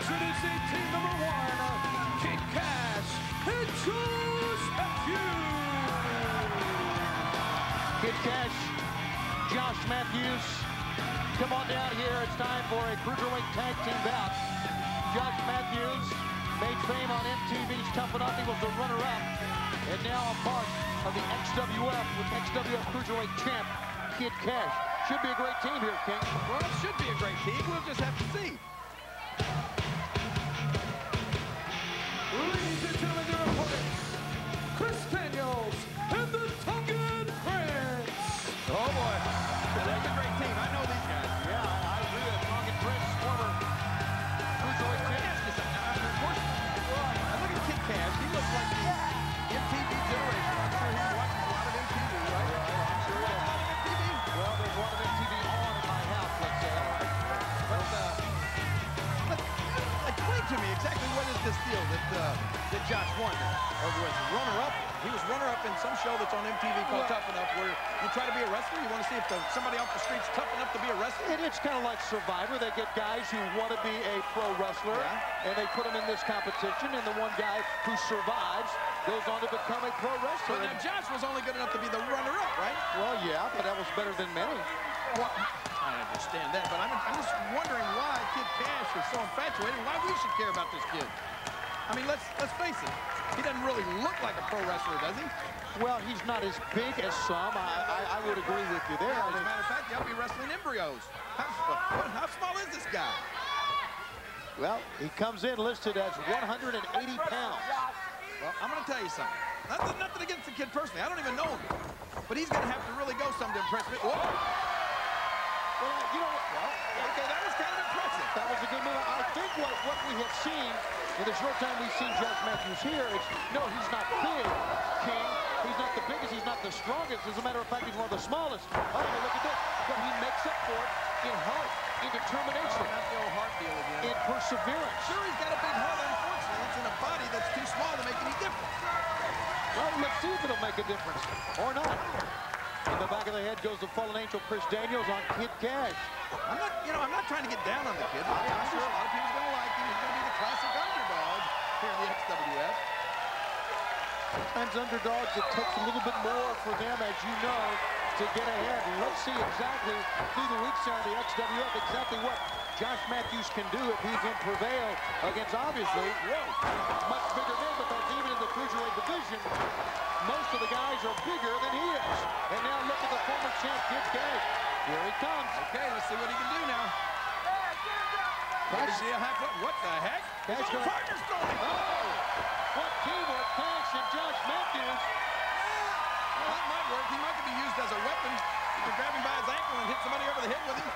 Introducing team number 1, Kid Kash and Josh Mathews. Kid Kash, Josh Mathews, come on down here. It's time for a cruiserweight tag team bout. Josh Mathews made fame on MTV's Tough Enough. He was the runner-up, and now a part of the XWF with XWF cruiserweight champ Kid Kash. Should be a great team here, King. Well, it should be a great team. We'll just have to see. Ladies and gentlemen, your opponents, Chris Daniels and the Tongan Prince. Oh, boy. That's a great team. I know these guys. Yeah, I agree with Tongan Prince, former cruiserweight champ. Look at Kid Kash. He looks like the MTV generation. I'm sure he watches a lot of MTV, right? I'm sure he does. A lot of MTV. Well, there's a lot of MTV on in my house, let's say. All right. But explain to me exactly what is this deal that Josh won over with runner-up. He was runner-up in some show that's on MTV called Tough Enough, where you try to be a wrestler. You want to see if somebody off the street's tough enough to be a wrestler. And it's kind of like Survivor. They get guys who want to be a pro wrestler, and they put them in this competition, and the one guy who survives goes on to become a pro wrestler. But now Josh was only good enough to be the runner-up, right? Well, yeah, but that was better than many. Well, I understand that, but I'm just wondering why Kid Kash is so infatuated, why we should care about this kid. I mean, let's face it. He doesn't really look like a pro wrestler, does he? Well, he's not as big as some. I would agree with you there. As a matter of fact, he'll be wrestling embryos. How small is this guy? Well, he comes in listed as 180 pounds. Well, I'm going to tell you something. Nothing against the kid personally. I don't even know him. But he's going to have to really go some to impress me. Whoa. Well, you know what? Well, okay, that was kind of impressive. That was a good move. I think what we have seen in the short time we've seen Josh Mathews here, no, he's not big, King. He's not the biggest. He's not the strongest. As a matter of fact, he's one of the smallest. Oh, look at this. But he makes up for it in heart, in determination. Not the old heart deal again. In perseverance. Sure, he's got a big heart. Unfortunately, it's in a body that's too small to make any difference. Well, let's see if it'll make a difference or not. In the back of the head goes the fallen angel Chris Daniels on Kid Kash. I'm not trying to get down on the kid. I'm sure a lot of people's going to like him. He's going to be the classic underdog here in the XWF. Sometimes underdogs, it takes a little bit more for them, as you know, to get ahead. And let's see exactly through the weeks on the XWF exactly what Josh Mathews can do if he can prevail against, obviously, much bigger men, because even in the cruiserweight division, most of the guys are bigger than he is. And now look at the former champ, Kid Kash. Here he comes. Okay, let's see what he can do now. What the heck? His own partner's going. Oh, what teamwork, Kash and Josh Mathews. Well, that might work. He might be used as a weapon. You can grab him by his ankle and hit somebody over the head with him.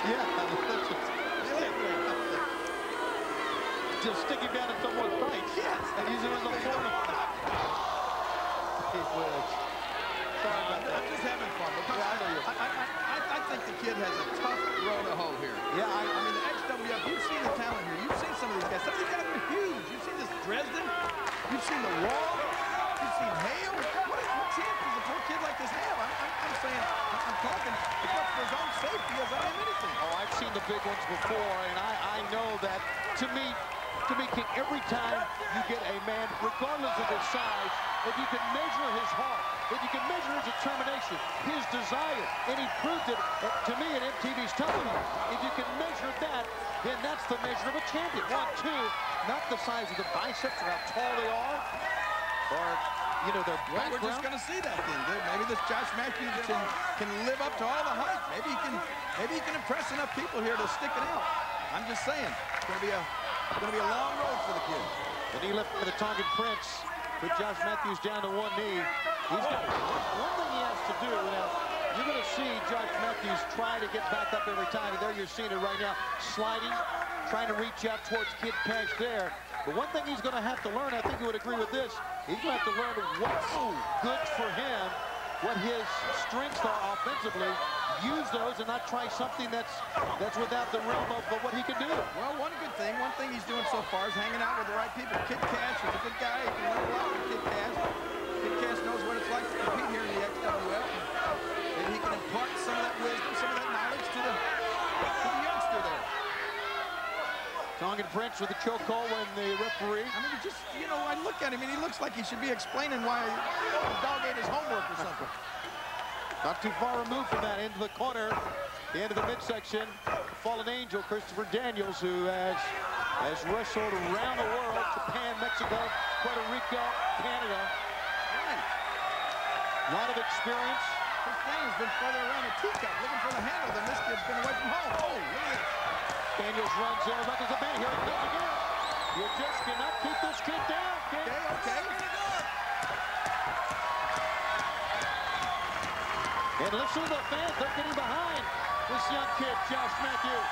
Yeah, just stick him down in someone's face. Yes. And use him as a form of... Sorry about that. I'm just having fun. Because I think the kid has a tough road to hoe here. Yeah, I mean, the XWF, you've seen the talent here. You've seen some of these guys. Some of these guys are huge. You've seen this Dresden. You've seen the Wall. You've seen Hale. What chance does a poor kid like this have? I'm saying, I'm talking, it's up for his own safety as I am anything. Oh, I've seen the big ones before, and I know that, to me, King, every time you get a man, regardless of his size, if you can measure his heart, if you can measure his determination, his desire, and he proved it, to me, at MTV's Tough Enough. If you can measure that, then that's the measure of a champion. 1, 2, not the size of the biceps or how tall they are, or, you know, their background. We're just going to see that then. Maybe this Josh Mathews can live up to all the hype. Maybe he can impress enough people here to stick it out. I'm just saying, it's going to be a long road for the kid. The knee lift for the Tongan Prince. Put Josh Mathews down to one knee. He's got one thing he has to do. Now, you're going to see Josh Mathews try to get back up every time. And there you're seeing it right now. Sliding, trying to reach out towards Kid Kash there. But one thing he's going to have to learn, I think you would agree with this, he's going to have to learn what's good for him, what his strengths are offensively, use those and not try something that's without the realm of what he can do. Well, one thing he's doing so far is hanging out with the right people. Kid Kash is a good guy. He can learn a lot from Kid Kash. Kid Kash knows what it's like to compete here in the XWF. And he can impart some of that wisdom, some of that knowledge to the youngster there. Tongan Prince with the chokehold when the referee. I mean, just, you know, I look at him and he looks like he should be explaining why the dog ate his homework or something. Not too far removed from that. Into the corner, the end of the midsection. The fallen angel, Christopher Daniels, who has wrestled around the world. Japan, Mexico, Puerto Rico, Canada. Right. A lot of experience. This Daniels been further around the teacup looking for the handle than this kid's been away from home. Oh, look at this. Daniels runs in. But there's a man here. It comes again. You just cannot keep this kid down, kid. Okay. And listen to the fans. They're getting behind this young kid, Josh Mathews.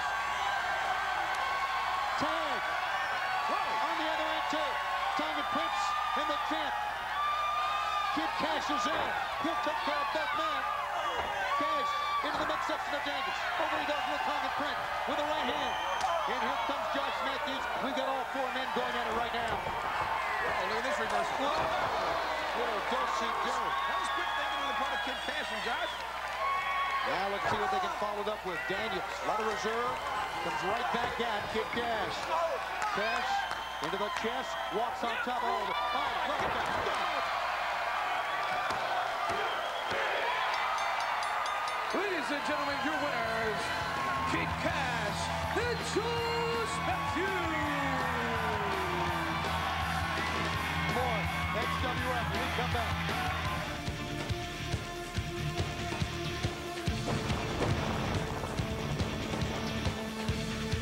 Tag. On the other end, too. Tongan Prince and the champ. Kid Kash is in. He'll take care of both men. Kash into the midsection of Daniels. Over he goes with Tongan Prince with the right hand. And here comes Josh Mathews. We've got all four men going at it right now. Oh, look at this reversal. Little do-si-do. That was quick thinking on the part of Kid Kash and Josh. Now let's see what they can follow it up with. Daniels, a lot of reserve. Comes right back at Kid Kash. Kash into the chest. Walks on top of it. Oh, look at that. Ladies and gentlemen, your winners, Kid Kash and Josh Mathews. More XWF when we come back.